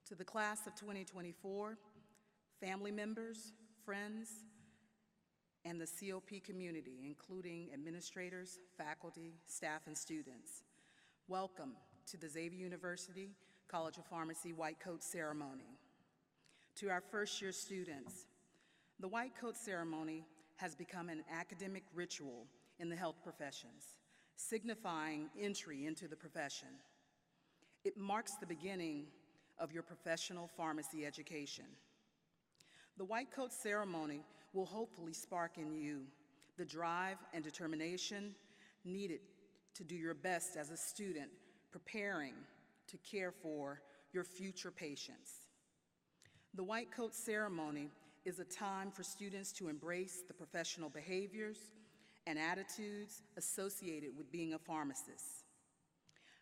To the class of 2024, family members, friends, and the COP community, including administrators, faculty, staff, and students, welcome to the Xavier University College of Pharmacy White Coat Ceremony. To our first-year students, the White Coat Ceremony has become an academic ritual in the health professions, signifying entry into the profession. It marks the beginning of your professional pharmacy education. The White Coat Ceremony will hopefully spark in you the drive and determination needed to do your best as a student preparing to care for your future patients. The White Coat Ceremony is a time for students to embrace the professional behaviors and attitudes associated with being a pharmacist.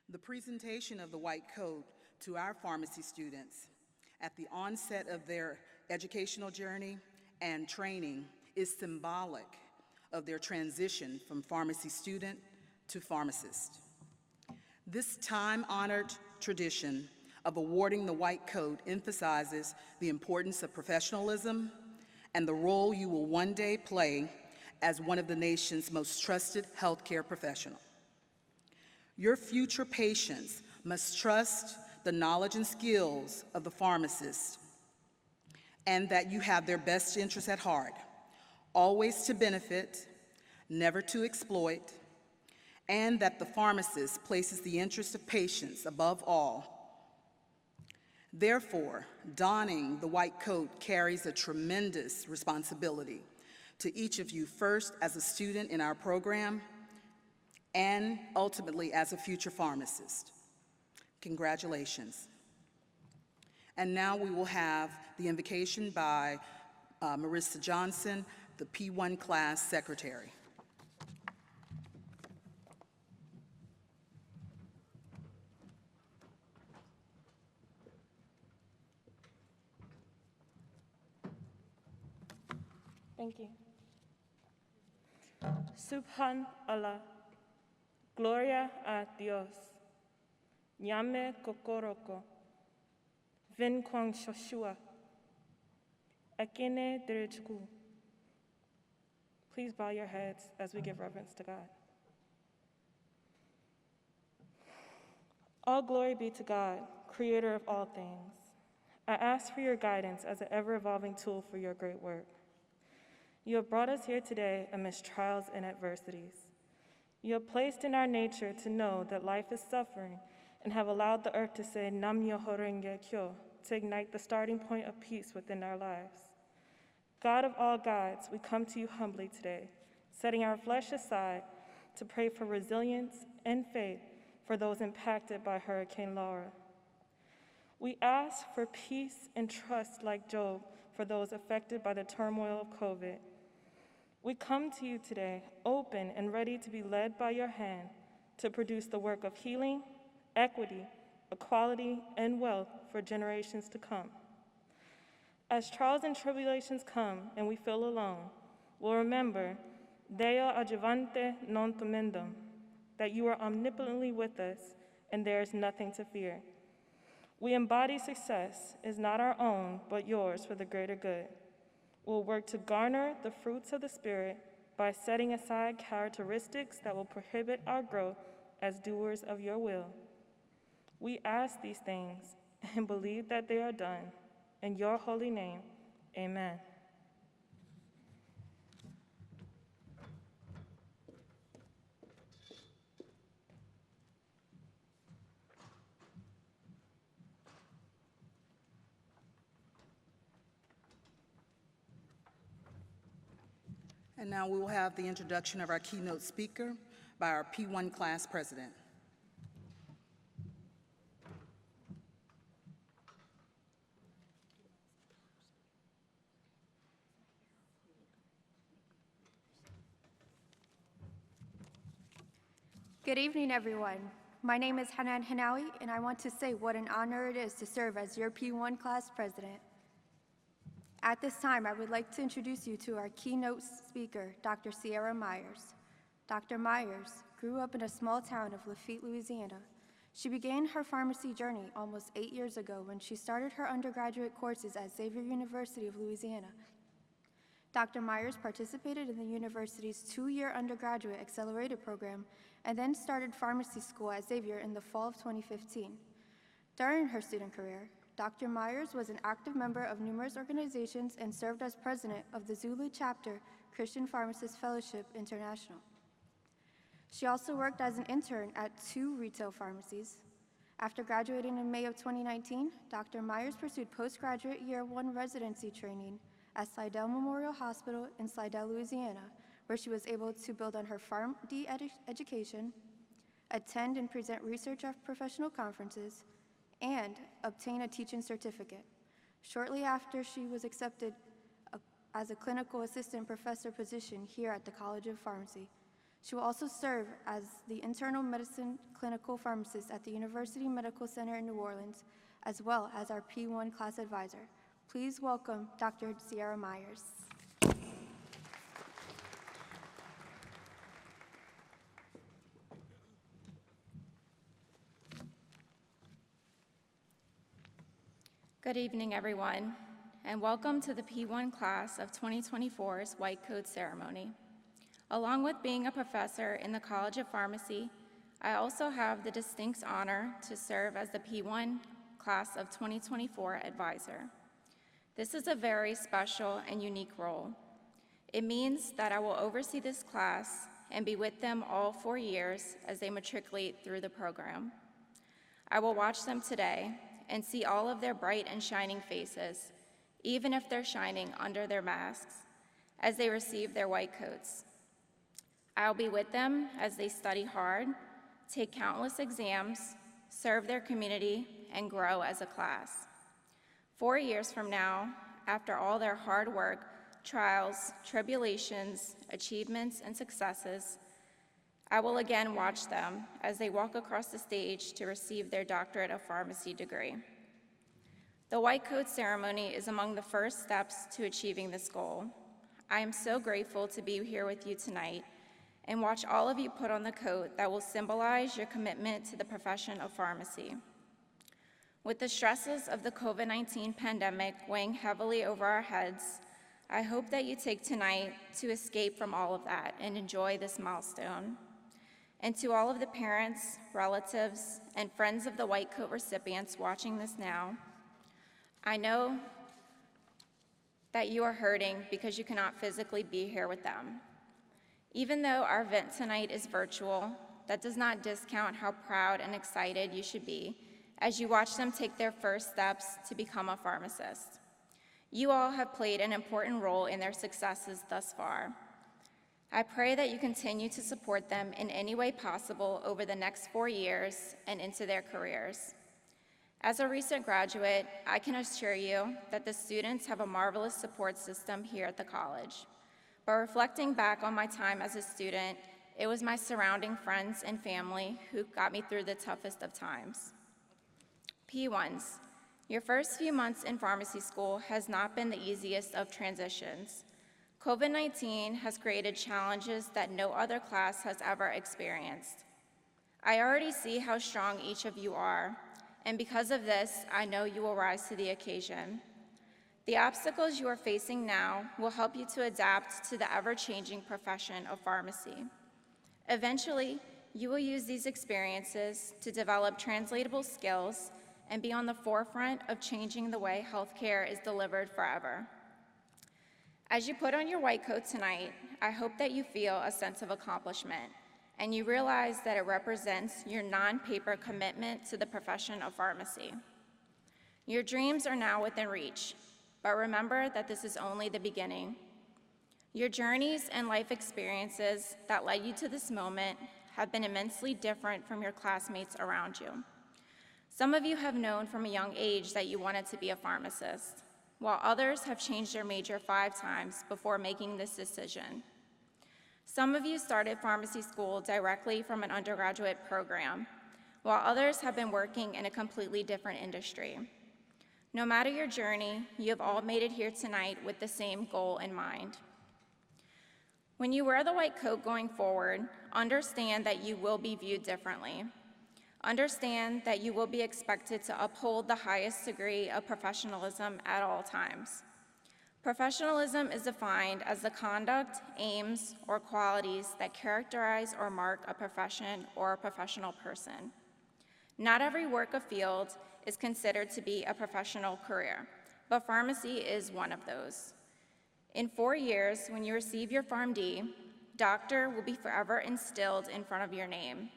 The presentation of the White Coat to our pharmacy students at the onset of their educational journey and training is symbolic of their transition from pharmacy student to pharmacist. This time-honored tradition of awarding the White Coat emphasizes the importance of professionalism and the role you will one day play as one of the nation's most trusted healthcare professionals. Your future patients must trust the knowledge and skills of the pharmacist and that you have their best interests at heart, always to benefit, never to exploit, and that the pharmacist places the interests of patients above all. Therefore, donning the white coat carries a tremendous responsibility to each of you, first as a student in our program and ultimately as a future pharmacist. Congratulations. And now we will have the invocation by Marissa Johnson, the P1 class secretary. Thank you. Subhanallah, gloria a Dios, llame kokoroko, vin kwang shoshua, akene derechku. Please bow your heads as we give reverence to God. All glory be to God, creator of all things. I ask for your guidance as an ever-evolving tool for your great work. You have brought us here today amidst trials and adversities. You have placed in our nature to know that life is suffering and have allowed the earth to say Nam Myoho Renge Kyo to ignite the starting point of peace within our lives. God of all gods, we come to you humbly today, setting our flesh aside to pray for resilience and faith for those impacted by Hurricane Laura. We ask for peace and trust like Job for those affected by the turmoil of COVID. We come to you today open and ready to be led by your hand to produce the work of healing, equity, equality, and wealth for generations to come. As trials and tribulations come and we feel alone, we'll remember, Deo adjuvante non temendum, that you are omnipotently with us and there is nothing to fear. We embody success is not our own, but yours for the greater good. We'll work to garner the fruits of the Spirit by setting aside characteristics that will prohibit our growth as doers of your will. We ask these things and believe that they are done. In your holy name, amen. And now we will have the introduction of our keynote speaker by our P1 class president. Good evening, everyone. My name is Hanan Hanawi, and I want to say what an honor it is to serve as your P1 class president. At this time, I would like to introduce you to our keynote speaker, Dr. Sierra Myers. Dr. Myers grew up in a small town of Lafitte, Louisiana. She began her pharmacy journey almost 8 years ago when she started her undergraduate courses at Xavier University of Louisiana. Dr. Myers participated in the university's 2-year undergraduate accelerated program and then started pharmacy school at Xavier in the fall of 2015. During her student career, Dr. Myers was an active member of numerous organizations and served as president of the XULA chapter Christian Pharmacist Fellowship International. She also worked as an intern at 2 retail pharmacies. After graduating in May of 2019, Dr. Myers pursued postgraduate year 1 residency training at Slidell Memorial Hospital in Slidell, Louisiana, where she was able to build on her PharmD education, attend and present research at professional conferences, and obtain a teaching certificate. Shortly after, she was accepted as a clinical assistant professor position here at the College of Pharmacy. She will also serve as the internal medicine clinical pharmacist at the University Medical Center in New Orleans, as well as our P1 class advisor. Please welcome Dr. Sierra Myers. Good evening, everyone, and welcome to the P1 class of 2024's White Coat Ceremony. Along with being a professor in the College of Pharmacy, I also have the distinct honor to serve as the P1 class of 2024 advisor. This is a very special and unique role. It means that I will oversee this class and be with them all 4 years as they matriculate through the program. I will watch them today and see all of their bright and shining faces, even if they're shining under their masks, as they receive their white coats. I'll be with them as they study hard, take countless exams, serve their community, and grow as a class. 4 years from now, after all their hard work, trials, tribulations, achievements, and successes, I will again watch them as they walk across the stage to receive their doctorate of pharmacy degree. The White Coat Ceremony is among the first steps to achieving this goal. I am so grateful to be here with you tonight and watch all of you put on the coat that will symbolize your commitment to the profession of pharmacy. With the stresses of the COVID-19 pandemic weighing heavily over our heads, I hope that you take tonight to escape from all of that and enjoy this milestone. And to all of the parents, relatives, and friends of the White Coat recipients watching this now, I know that you are hurting because you cannot physically be here with them. Even though our event tonight is virtual, that does not discount how proud and excited you should be as you watch them take their first steps to become a pharmacist. You all have played an important role in their successes thus far. I pray that you continue to support them in any way possible over the next 4 years and into their careers. As a recent graduate, I can assure you that the students have a marvelous support system here at the college. But reflecting back on my time as a student, it was my surrounding friends and family who got me through the toughest of times. P1s, your first few months in pharmacy school has not been the easiest of transitions. COVID-19 has created challenges that no other class has ever experienced. I already see how strong each of you are, and because of this, I know you will rise to the occasion. The obstacles you are facing now will help you to adapt to the ever-changing profession of pharmacy. Eventually, you will use these experiences to develop translatable skills and be on the forefront of changing the way healthcare is delivered forever. As you put on your white coat tonight, I hope that you feel a sense of accomplishment and you realize that it represents your non-paper commitment to the profession of pharmacy. Your dreams are now within reach, but remember that this is only the beginning. Your journeys and life experiences that led you to this moment have been immensely different from your classmates around you. Some of you have known from a young age that you wanted to be a pharmacist, while others have changed their major 5 times before making this decision. Some of you started pharmacy school directly from an undergraduate program, while others have been working in a completely different industry. No matter your journey, you have all made it here tonight with the same goal in mind. When you wear the white coat going forward, understand that you will be viewed differently. Understand that you will be expected to uphold the highest degree of professionalism at all times. Professionalism is defined as the conduct, aims, or qualities that characterize or mark a profession or a professional person. Not every work of field is considered to be a professional career, but pharmacy is one of those. In 4 years, when you receive your PharmD, doctor will be forever instilled in front of your name.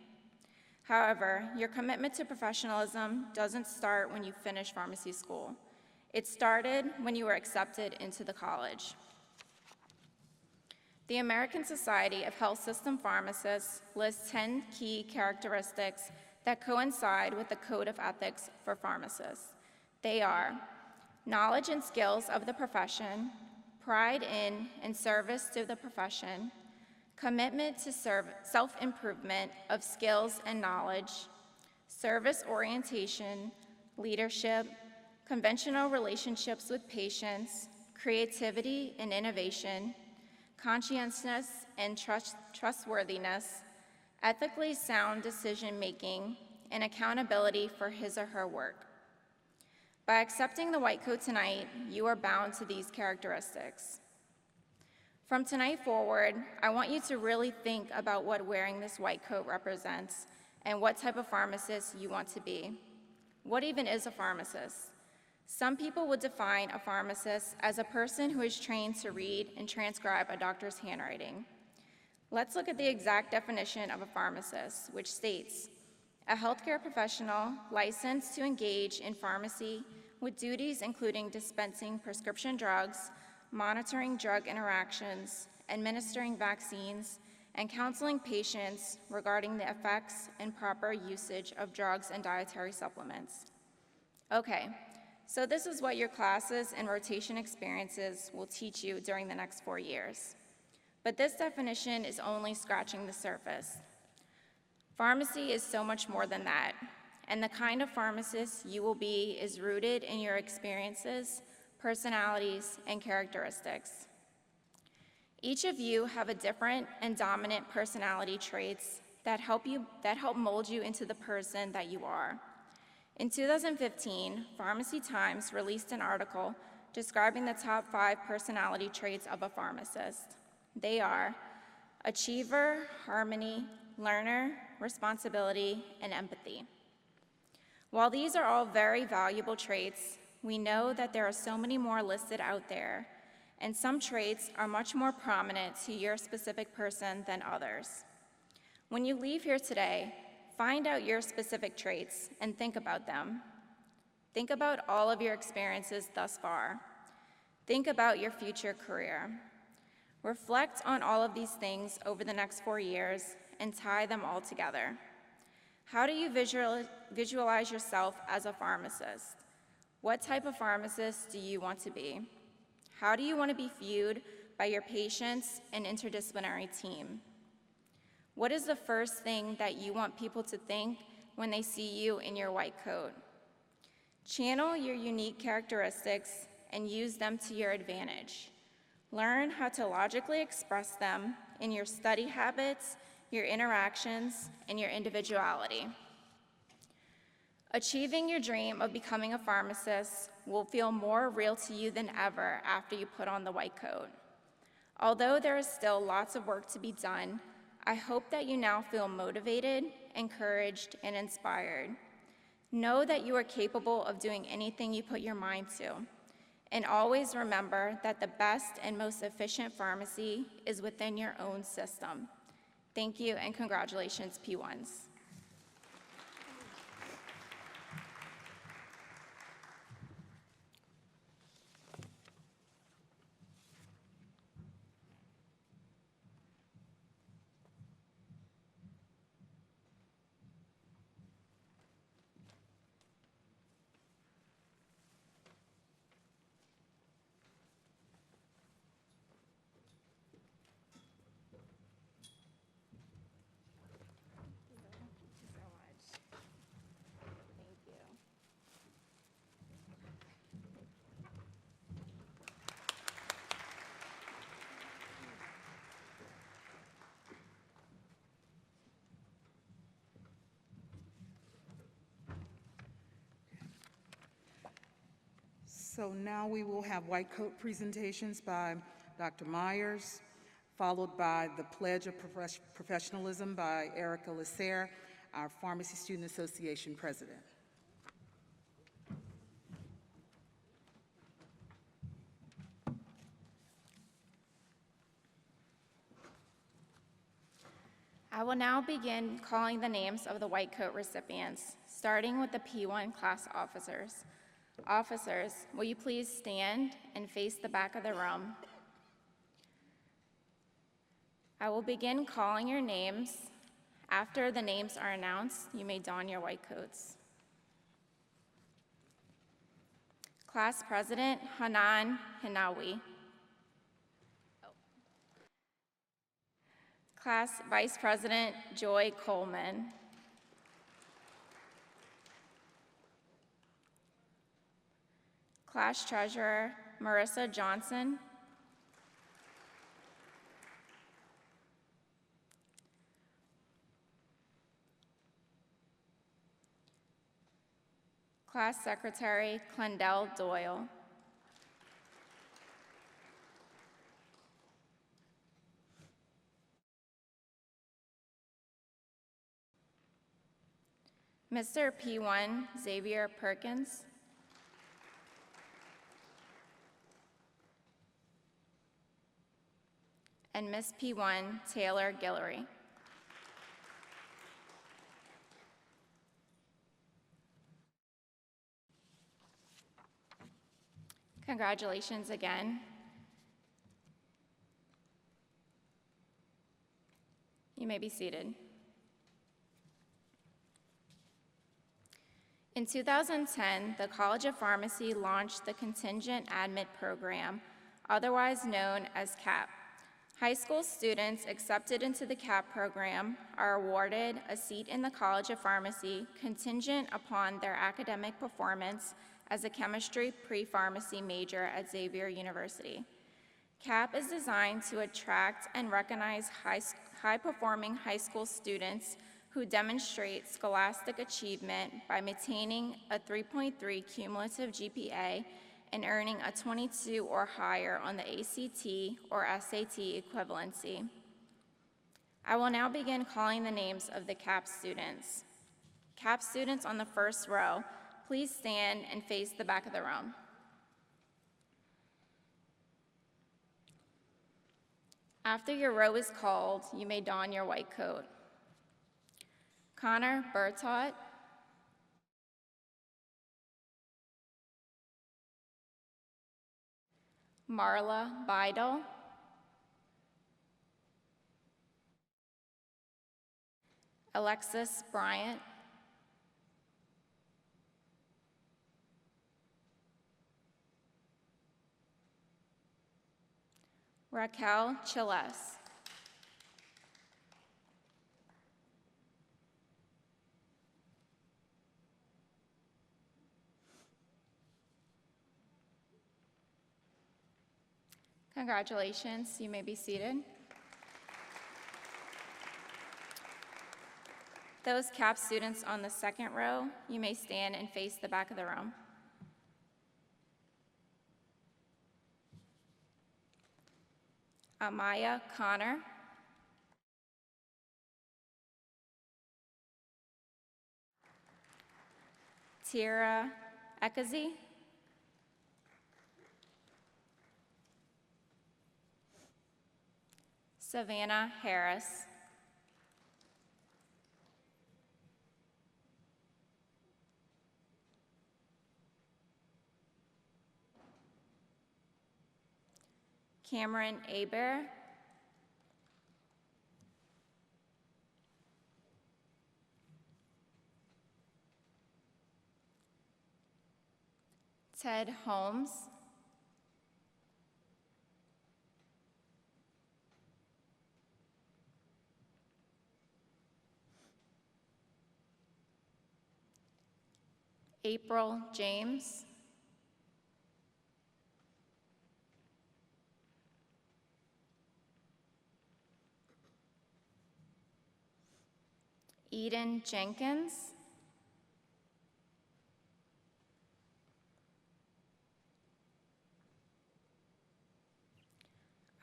However, your commitment to professionalism doesn't start when you finish pharmacy school. It started when you were accepted into the college. The American Society of Health System Pharmacists lists 10 key characteristics that coincide with the Code of Ethics for pharmacists. They are knowledge and skills of the profession, pride in and service to the profession, commitment to self-improvement of skills and knowledge, service orientation, leadership, conventional relationships with patients, creativity and innovation, conscientiousness and trustworthiness, ethically sound decision-making, and accountability for his or her work. By accepting the white coat tonight, you are bound to these characteristics. From tonight forward, I want you to really think about what wearing this white coat represents and what type of pharmacist you want to be. What even is a pharmacist? Some people would define a pharmacist as a person who is trained to read and transcribe a doctor's handwriting. Let's look at the exact definition of a pharmacist, which states, a healthcare professional licensed to engage in pharmacy with duties including dispensing prescription drugs, monitoring drug interactions, administering vaccines, and counseling patients regarding the effects and proper usage of drugs and dietary supplements. Okay, so this is what your classes and rotation experiences will teach you during the next 4 years. But this definition is only scratching the surface. Pharmacy is so much more than that, and the kind of pharmacist you will be is rooted in your experiences, personalities, and characteristics. Each of you have a different and dominant personality traits that help mold you into the person that you are. In 2015, Pharmacy Times released an article describing the top 5 personality traits of a pharmacist. They are achiever, harmony, learner, responsibility, and empathy. While these are all very valuable traits, we know that there are so many more listed out there, and some traits are much more prominent to your specific person than others. When you leave here today, find out your specific traits and think about them. Think about all of your experiences thus far. Think about your future career. Reflect on all of these things over the next 4 years and tie them all together. How do you visualize yourself as a pharmacist? What type of pharmacist do you want to be? How do you want to be viewed by your patients and interdisciplinary team? What is the first thing that you want people to think when they see you in your white coat? Channel your unique characteristics and use them to your advantage. Learn how to logically express them in your study habits, your interactions, and your individuality. Achieving your dream of becoming a pharmacist will feel more real to you than ever after you put on the white coat. Although there is still lots of work to be done, I hope that you now feel motivated, encouraged, and inspired. Know that you are capable of doing anything you put your mind to. And always remember that the best and most efficient pharmacy is within your own system. Thank you, and congratulations, P1s. So now we will have white coat presentations by Dr. Myers, followed by the Pledge of Professionalism by Erica Lasserre, our Pharmacy Student Association president. I will now begin calling the names of the white coat recipients, starting with the P1 class officers. Officers, will you please stand and face the back of the room? I will begin calling your names. After the names are announced, you may don your white coats. Class President Hanan Hinawi. Class Vice President Joy Coleman. Class Treasurer Marissa Johnson. Class Secretary Clendell Doyle. Mr. P1 Xavier Perkins. And Miss P1 Taylor Guillory. Congratulations again. You may be seated. In 2010, the College of Pharmacy launched the Contingent Admit Program, otherwise known as CAP. High school students accepted into the CAP program are awarded a seat in the College of Pharmacy contingent upon their academic performance as a chemistry pre-pharmacy major at Xavier University. CAP is designed to attract and recognize high-performing high school students who demonstrate scholastic achievement by maintaining a 3.3 cumulative GPA and earning a 22 or higher on the ACT or SAT equivalency. I will now begin calling the names of the CAP students. CAP students on the first row, please stand and face the back of the room. After your row is called, you may don your white coat. Connor Bertot. Marla Beidel. Alexis Bryant. Raquel Chiles. Congratulations, you may be seated. Those CAP students on the second row, you may stand and face the back of the room. Amaya Connor. Tira Ekazi. Savannah Harris. Cameron Aber. Ted Holmes. April James. Eden Jenkins.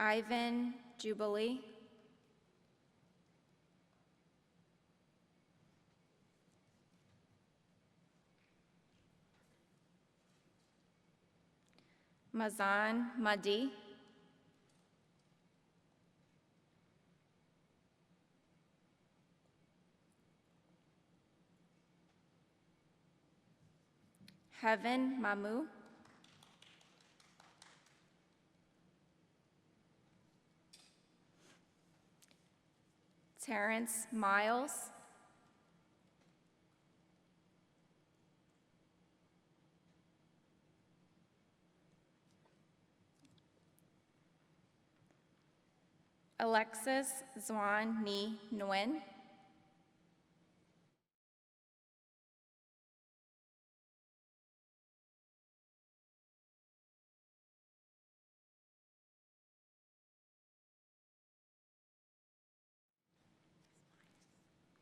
Ivan Jubilee. Mazan Madi. Heaven Mamu. Terrence Miles. Alexis Zwan Ni Nguyen.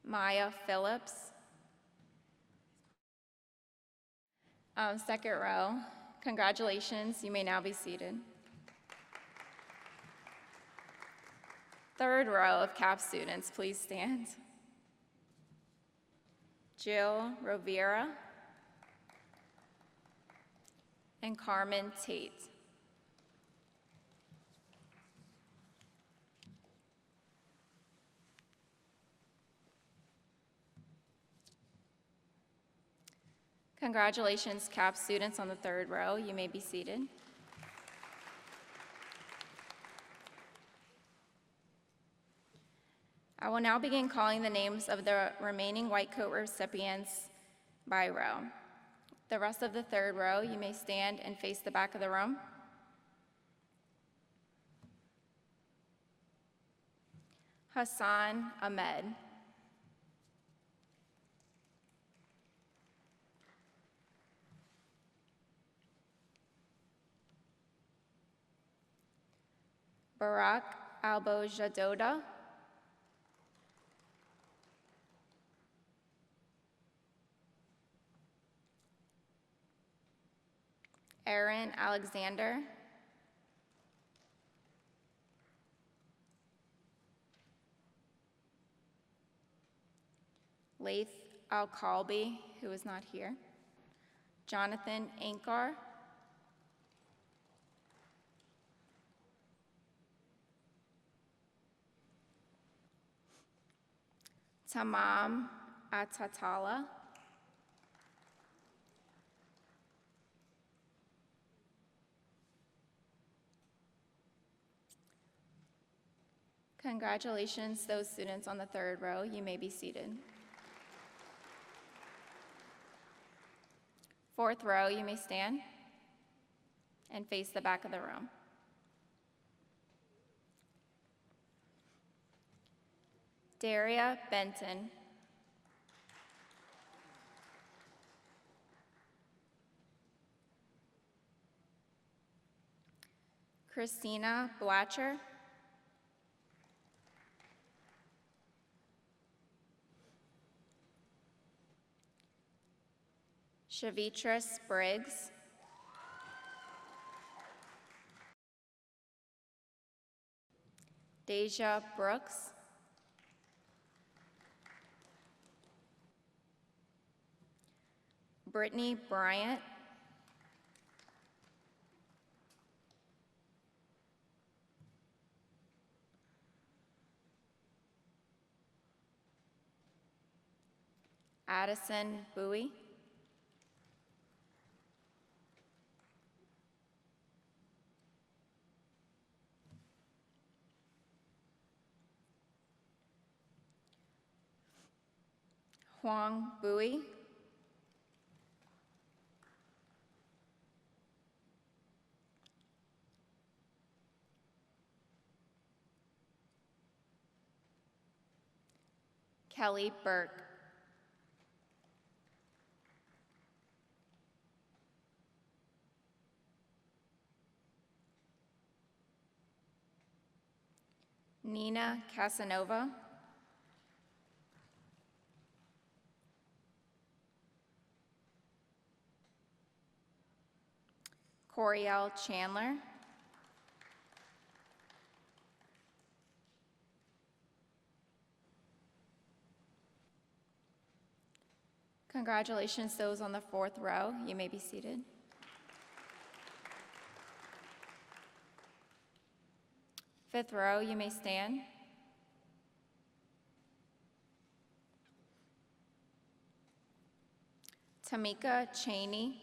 Maya Phillips. Second row, congratulations, you may now be seated. Third row of CAP students, please stand. Jill Rovira and Carmen Tate. Congratulations, CAP students on the third row. You may be seated. I will now begin calling the names of the remaining white coat recipients by row. The rest of the third row, you may stand and face the back of the room. Hassan Ahmed. Barak Albo-Jadoda. Aaron Alexander. Laith Al-Kalbi, who is not here. Jonathan Ankar. Tamam Atatala. Congratulations, those students on the third row. You may be seated. Fourth row, you may stand and face the back of the room. Daria Benton. Christina Blatcher. Shavitra Spriggs. Deja Brooks. Brittany Bryant. Addison Bowie. Huang Bowie. Kelly Burke. Nina Casanova. Coriel Chandler. Congratulations, those on the fourth row. You may be seated. Fifth row, you may stand. Tamika Cheney.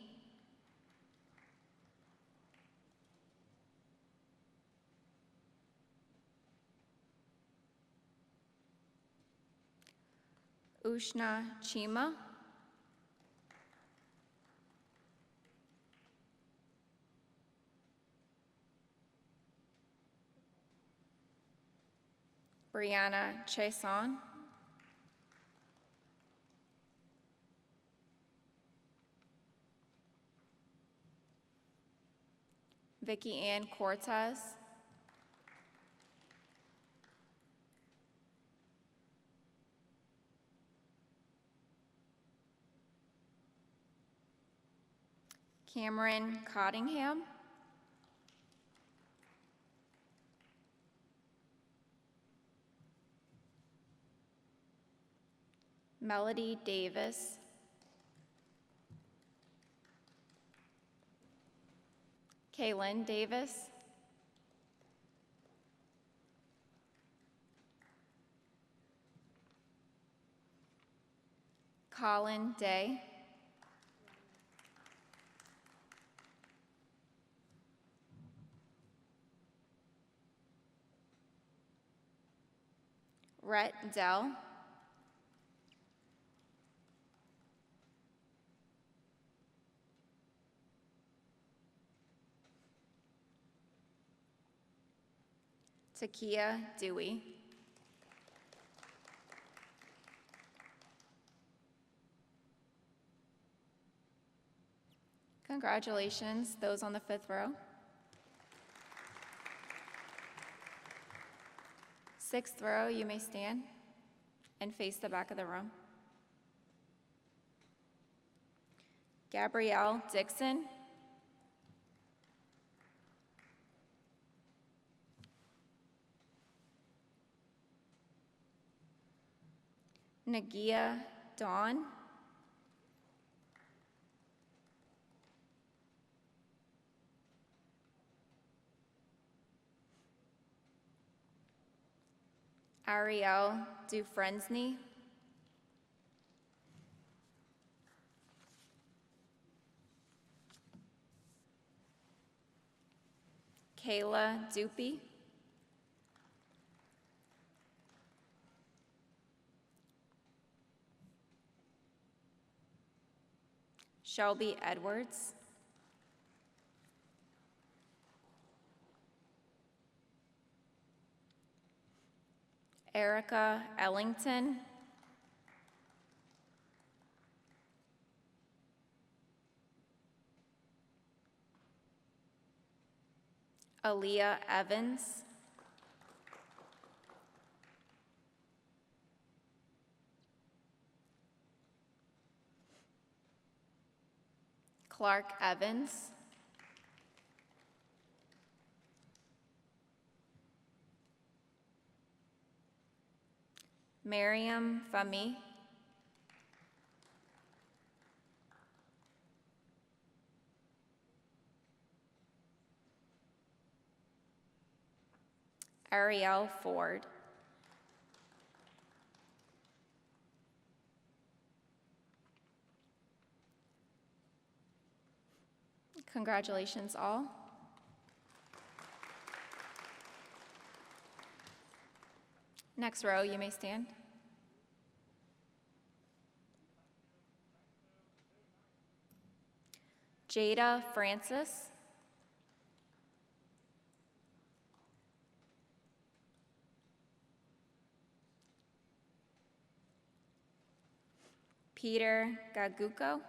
Ushna Chima. Brianna Chason. Vicky Ann Cortez. Cameron Cottingham. Melody Davis. Kaylin Davis. Colin Day. Rhett Dell. Takia Dewey. Congratulations, those on the fifth row. Sixth row, you may stand and face the back of the room. Gabrielle Dixon. Nagia Dawn. Ariel Dufresne. Kayla Dupe. Shelby Edwards. Erica Ellington. Aaliyah Evans. Clark Evans. Miriam Fami. Ariel Ford. Congratulations all. Next row, you may stand. Jada Francis. Peter Gaguco.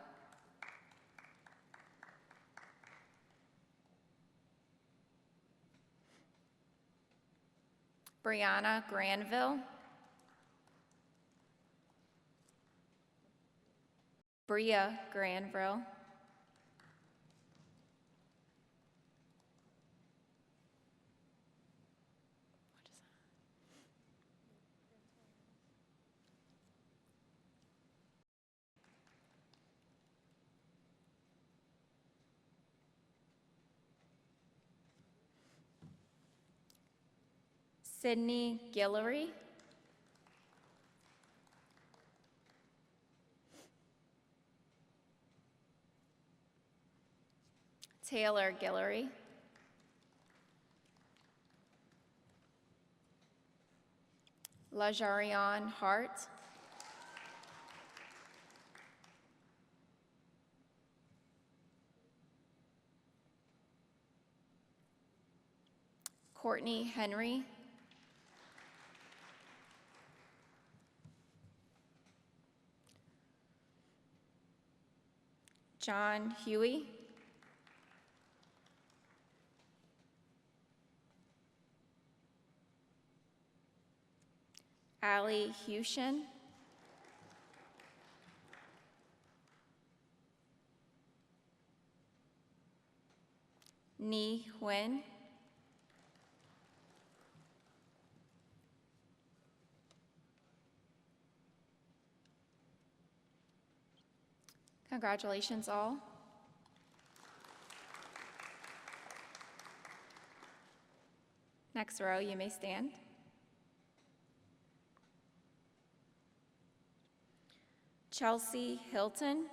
Brianna Granville. Bria Granville. Sydney Guillory. Taylor Guillory. Lajarian Hart. Courtney Henry. John Huey. Allie Hushin. Ni Nguyen. Congratulations all. Next row, you may stand. Chelsea Hilton.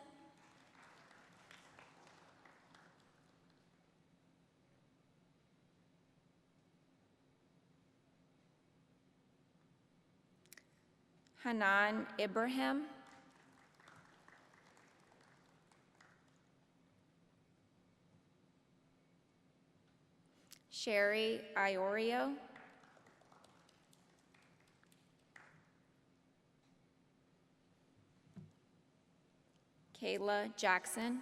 Hanan Ibrahim. Sherry Iorio. Kayla Jackson.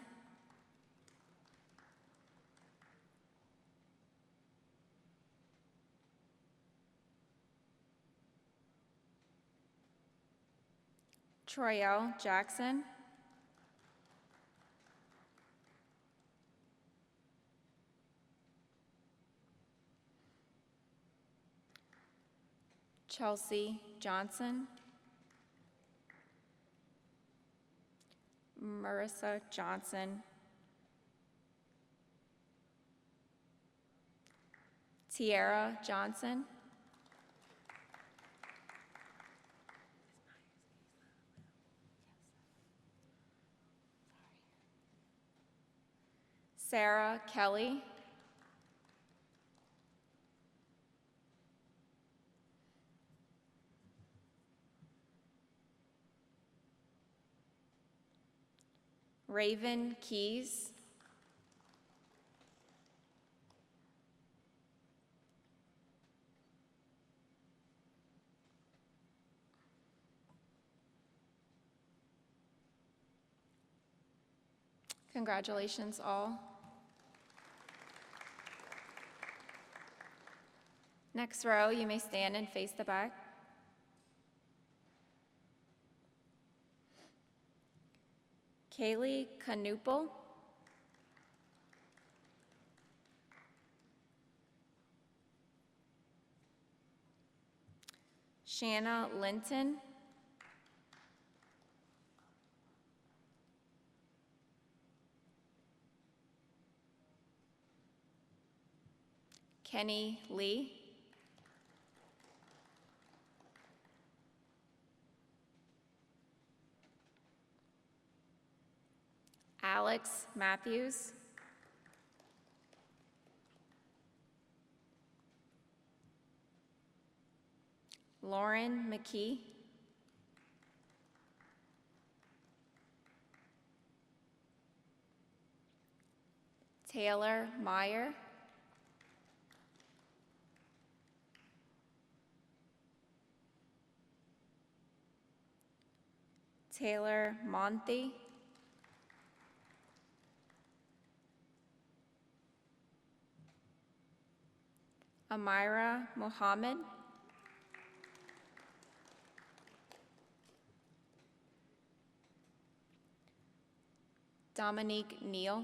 Troyelle Jackson. Chelsea Johnson. Marissa Johnson. Tiara Johnson. Sarah Kelly. Raven Keys. Congratulations all. Next row, you may stand and face the back. Kaylee Canupel. Shanna Linton. Kenny Lee. Alex Matthews. Lauren McKee. Taylor Meyer. Taylor Monty. Amira Mohammed. Dominique Neal.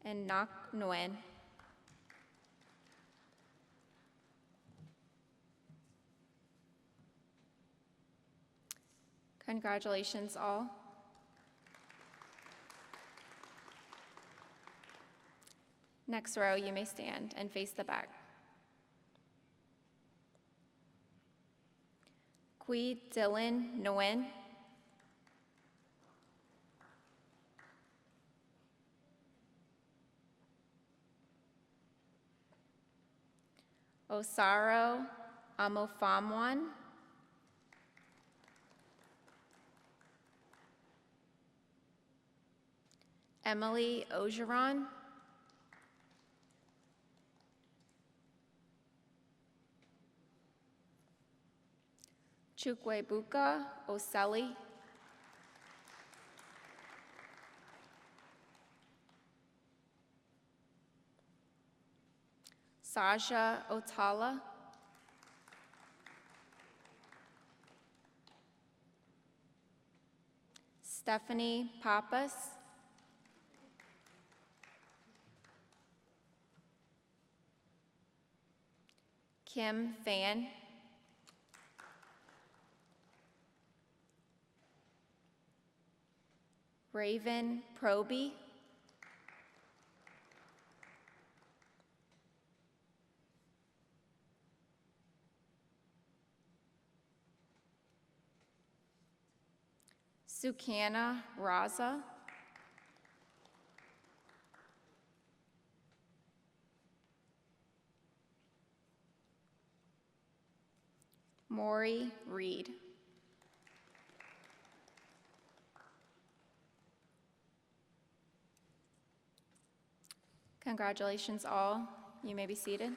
And Nak Nguyen. Congratulations all. Next row, you may stand and face the back. Qui Dylan Nguyen. Osaro Amofamwan. Emily Ogeron. Chukwebuka Oseli. Sasha Otala. Stephanie Pappas. Kim Fan. Raven Proby. Sukana Raza. Maury Reed. Congratulations all. You may be seated.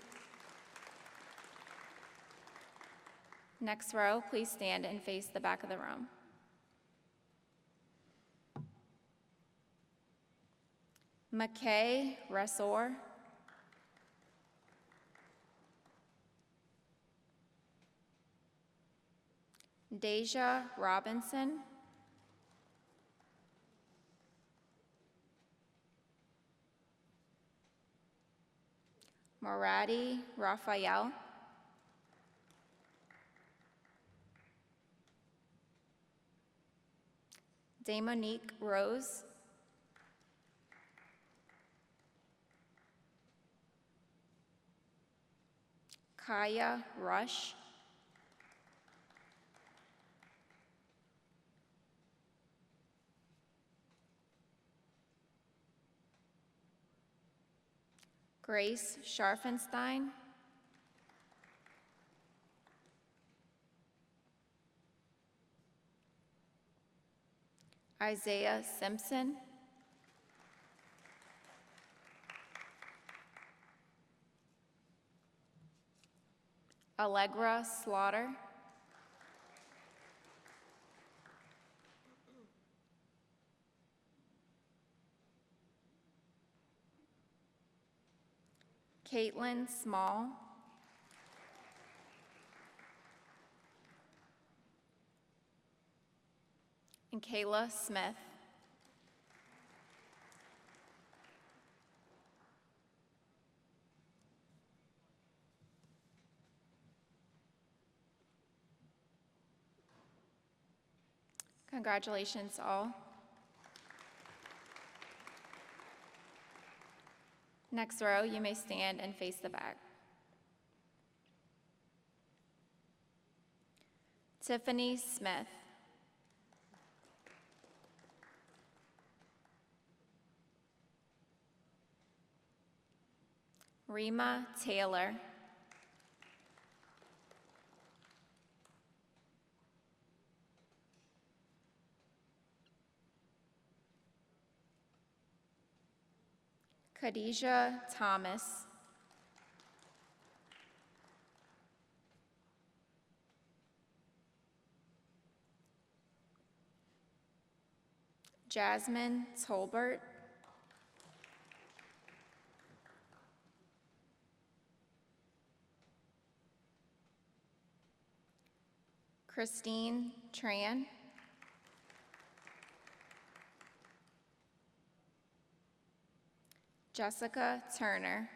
Next row, please stand and face the back of the room. McKay Resor. Deja Robinson. Moradi Raphael. Damonique Rose. Kaya Rush. Grace Scharfenstein. Isaiah Simpson. Allegra Slaughter. Caitlin Small. And Kayla Smith. Congratulations all. Next row, you may stand and face the back. Tiffany Smith. Rima Taylor. Khadijah Thomas. Jasmine Tolbert. Christine Tran. Jessica Turner.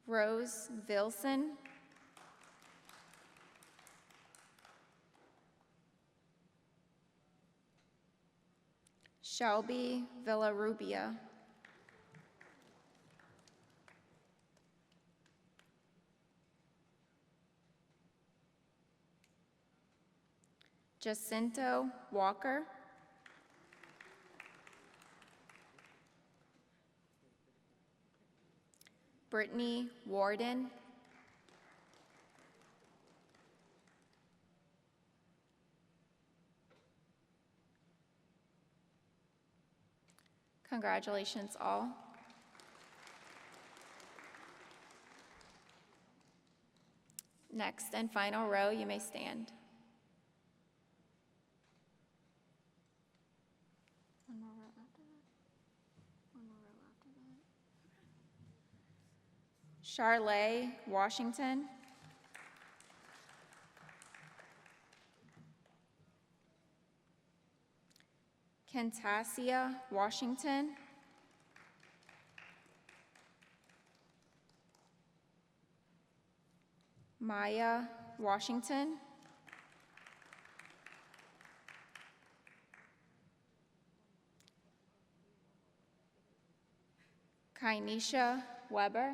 Rose Vilson. Shelby Villarubia. Jacinto Walker. Brittany Warden. Congratulations all. Next and final row, you may stand. One more row after that. One more row after that. Charlay Washington. Kentassia Washington. Maya Washington. Kainisha Weber.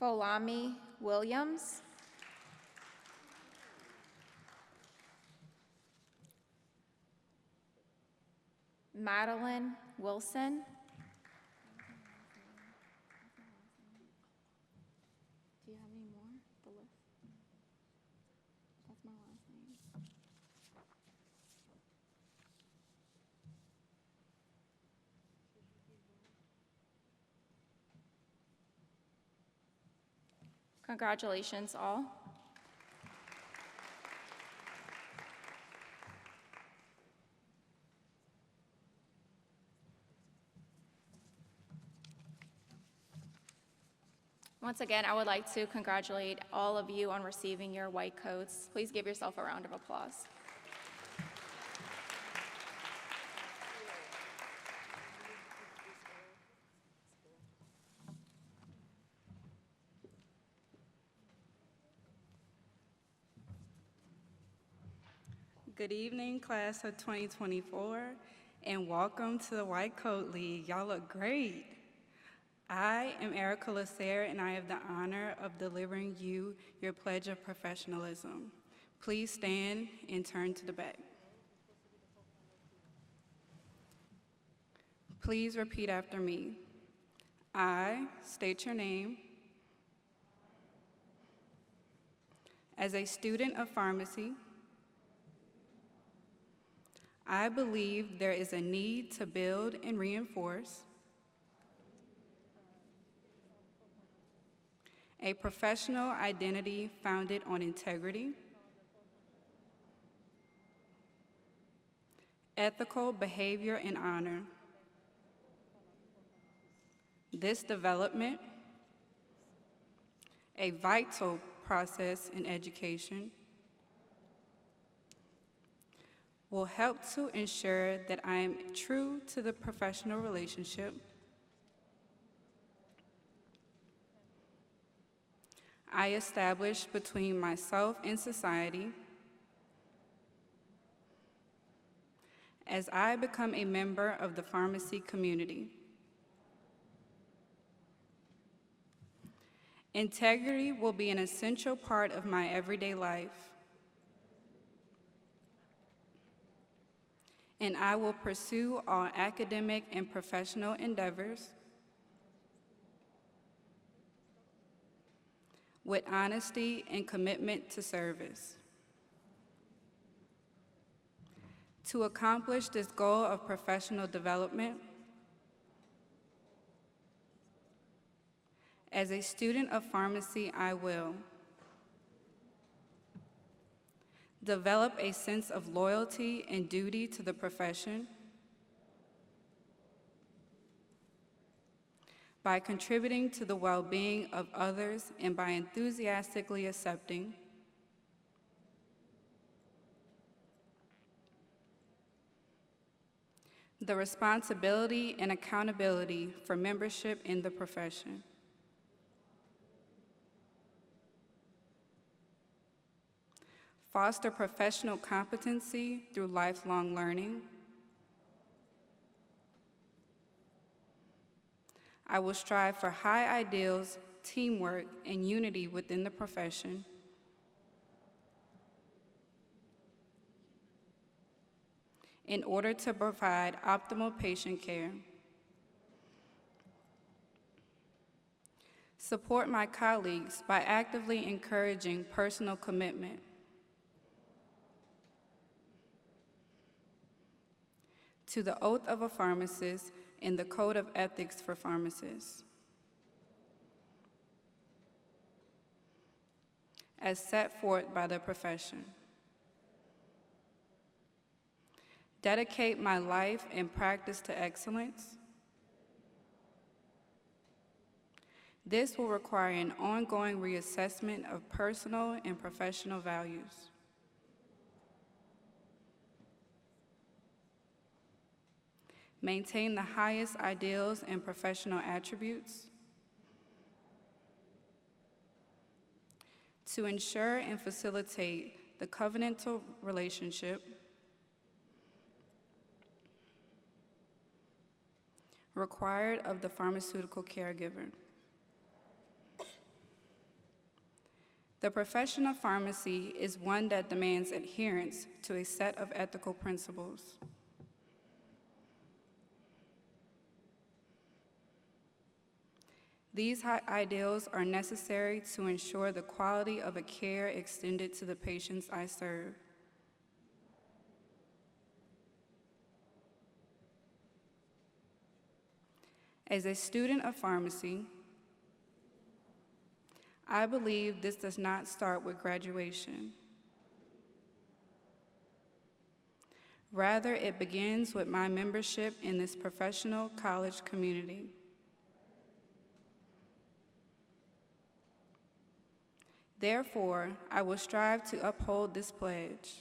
Folami Williams. Madeline Wilson. Do you have any more? The list? That's my last name. Congratulations all. Once again, I would like to congratulate all of you on receiving your white coats. Please give yourself a round of applause. Good evening, class of 2024, and welcome to the White Coat League. Y'all look great. I am Erica Lasser, and I have the honor of delivering you your pledge of professionalism. Please stand and turn to the back. Please repeat after me. I state your name. As a student of pharmacy, I believe there is a need to build and reinforce a professional identity founded on integrity, ethical behavior, and honor. This development, a vital process in education, will help to ensure that I am true to the professional relationship I establish between myself and society as I become a member of the pharmacy community. Integrity will be an essential part of my everyday life, and I will pursue all academic and professional endeavors with honesty and commitment to service. To accomplish this goal of professional development, as a student of pharmacy, I will develop a sense of loyalty and duty to the profession by contributing to the well-being of others and by enthusiastically accepting the responsibility and accountability for membership in the profession. Foster professional competency through lifelong learning. I will strive for high ideals, teamwork, and unity within the profession. In order to provide optimal patient care. Support my colleagues by actively encouraging personal commitment. To the oath of a pharmacist and the code of ethics for pharmacists, as set forth by the profession. Dedicate my life and practice to excellence. This will require an ongoing reassessment of personal and professional values. Maintain the highest ideals and professional attributes. To ensure and facilitate the covenantal relationship required of the pharmaceutical caregiver. The profession of pharmacy is one that demands adherence to a set of ethical principles. These high ideals are necessary to ensure the quality of a care extended to the patients I serve. As a student of pharmacy, I believe this does not start with graduation. Rather, it begins with my membership in this professional college community. Therefore, I will strive to uphold this pledge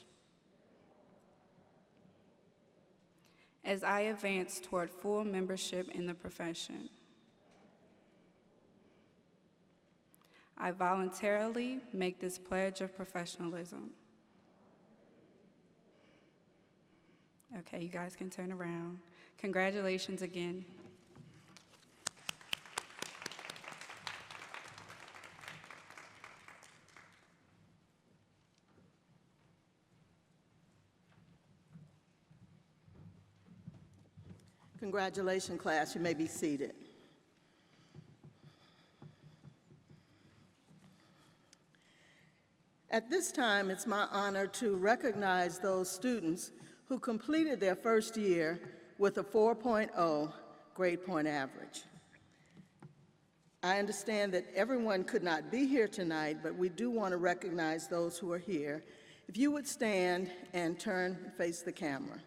as I advance toward full membership in the profession. I voluntarily make this pledge of professionalism. Okay, you guys can turn around. Congratulations again. Congratulations, class. You may be seated. At this time, it's my honor to recognize those students who completed their first year with a 4.0 grade point average. I understand that everyone could not be here tonight, but we do want to recognize those who are here. If you would stand and turn and face the camera.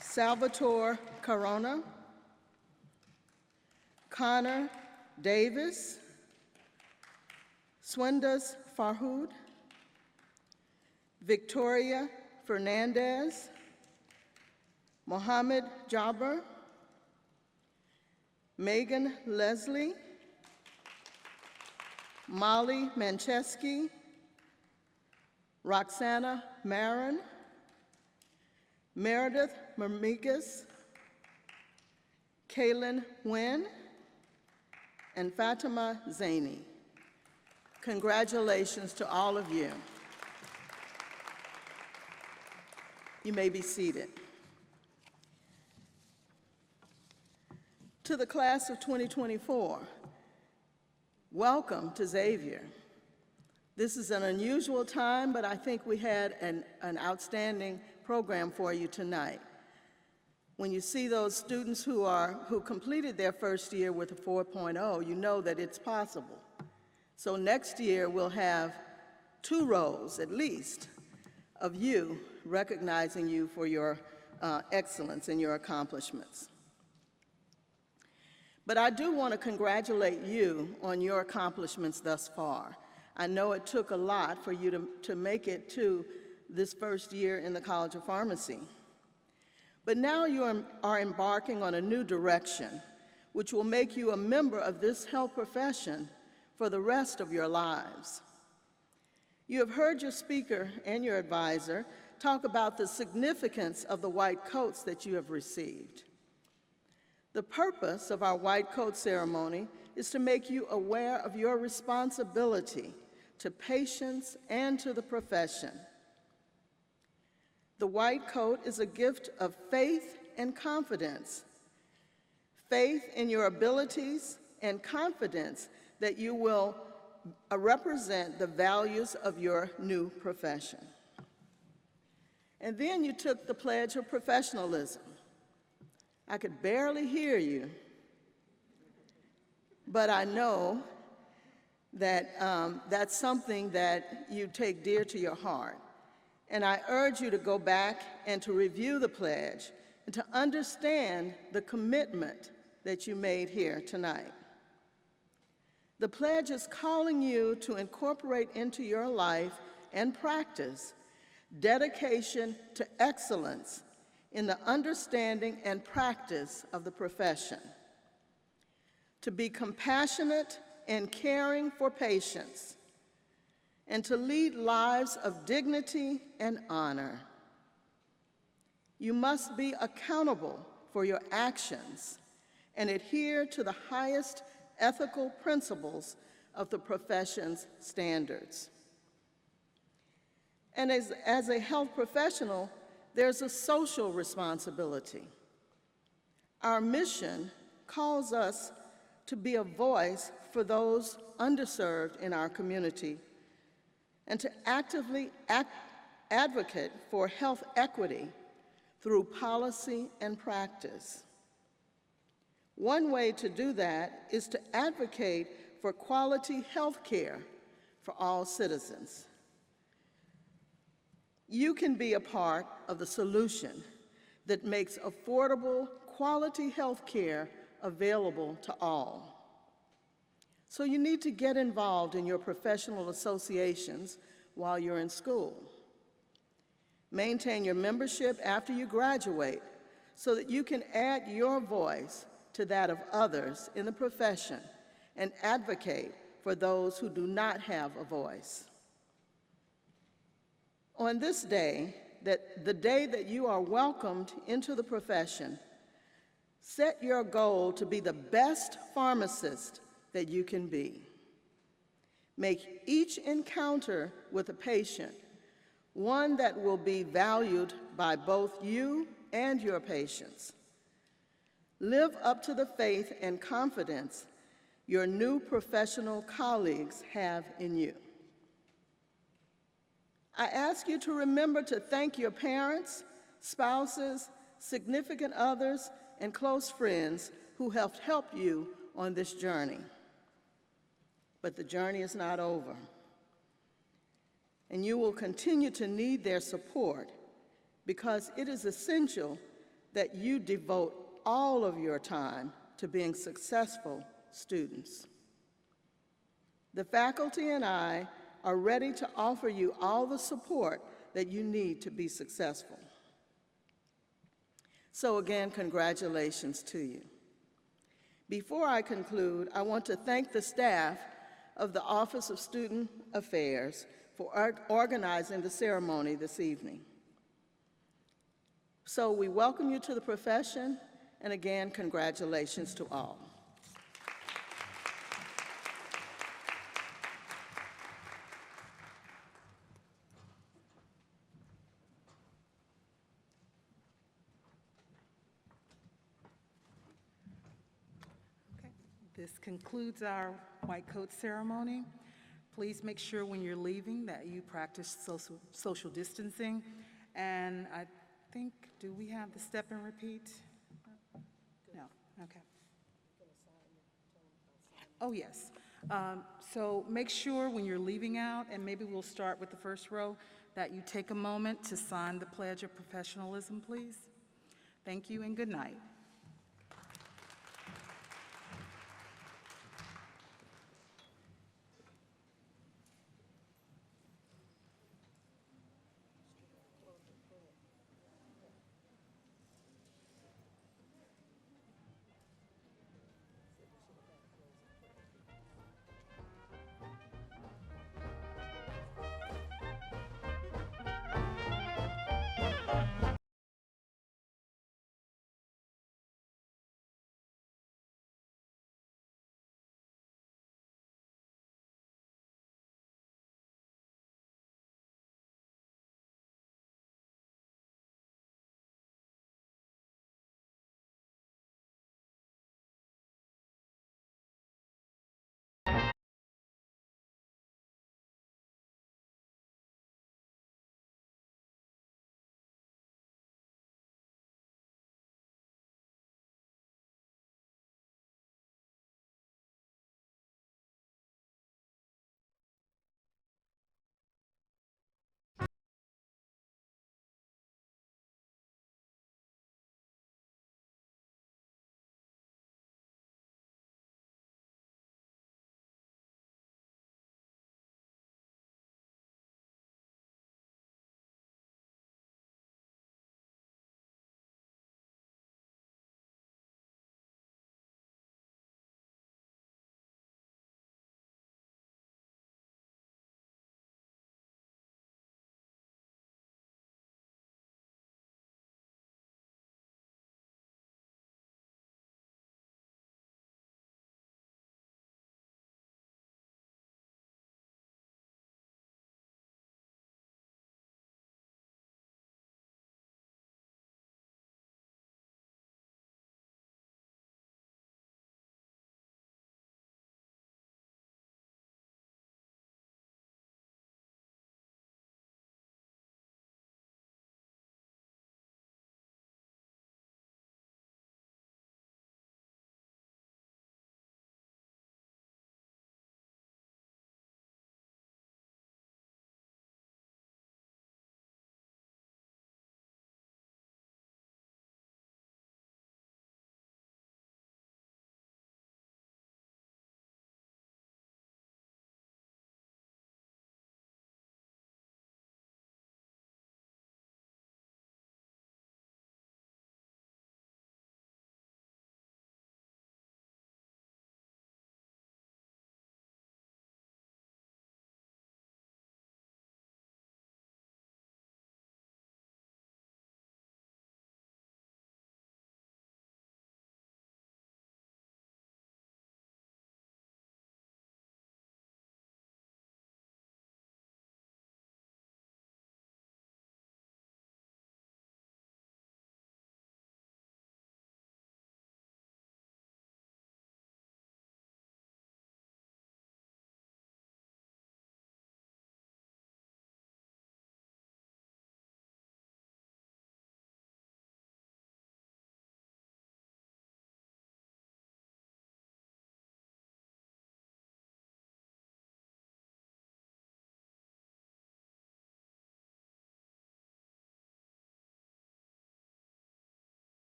Salvatore Corona, Connor Davis, Swindas Farhood, Victoria Fernandez, Mohammed Jabber, Megan Leslie, Molly Mancheski, Roxana Marin, Meredith Mermigas, Kaylin Nguyen, and Fatima Zaini. Congratulations to all of you. You may be seated. To the class of 2024, welcome to Xavier. This is an unusual time, but I think we had an outstanding program for you tonight. When you see those students who completed their first year with a 4.0, you know that it's possible. So next year we'll have 2 rows at least of you recognizing you for your excellence and your accomplishments. But I do want to congratulate you on your accomplishments thus far. I know it took a lot for you to make it to this first year in the College of Pharmacy. But now you are embarking on a new direction, which will make you a member of this health profession for the rest of your lives. You have heard your speaker and your advisor talk about the significance of the white coats that you have received. The purpose of our white coat ceremony is to make you aware of your responsibility to patients and to the profession. The white coat is a gift of faith and confidence. Faith in your abilities and confidence that you will represent the values of your new profession. And then you took the pledge of professionalism. I could barely hear you, but I know that that's something that you take dear to your heart. And I urge you to go back and to review the pledge and to understand the commitment that you made here tonight. The pledge is calling you to incorporate into your life and practice dedication to excellence in the understanding and practice of the profession, to be compassionate and caring for patients, and to lead lives of dignity and honor. You must be accountable for your actions and adhere to the highest ethical principles of the profession's standards. And as a health professional, there's a social responsibility. Our mission calls us to be a voice for those underserved in our community and to actively advocate for health equity through policy and practice. One way to do that is to advocate for quality health care for all citizens. You can be a part of the solution that makes affordable, quality health care available to all. So you need to get involved in your professional associations while you're in school. Maintain your membership after you graduate so that you can add your voice to that of others in the profession and advocate for those who do not have a voice. On this day, the day that you are welcomed into the profession, set your goal to be the best pharmacist that you can be. Make each encounter with a patient one that will be valued by both you and your patients. Live up to the faith and confidence your new professional colleagues have in you. I ask you to remember to thank your parents, spouses, significant others, and close friends who have helped you on this journey. But the journey is not over. And you will continue to need their support because it is essential that you devote all of your time to being successful students. The faculty and I are ready to offer you all the support that you need to be successful. So again, congratulations to you. Before I conclude, I want to thank the staff of the Office of Student Affairs for organizing the ceremony this evening. So we welcome you to the profession, and again, congratulations to all. This concludes our white coat ceremony. Please make sure when you're leaving that you practice social distancing. And I think, do we have the step and repeat? No, okay. Oh, yes. So make sure when you're leaving out, and maybe we'll start with the first row, that you take a moment to sign the Pledge of Professionalism, please. Thank you and good night.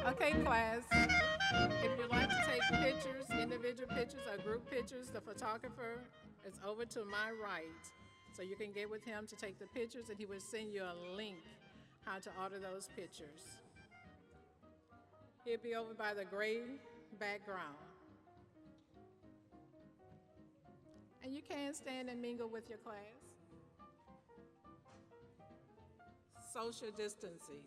Okay, class, if you'd like to take pictures, individual pictures or group pictures, the photographer is over to my right. So you can get with him to take the pictures, and he will send you a link how to order those pictures. He'll be over by the gray background. And you can stand and mingle with your class. Social distancing.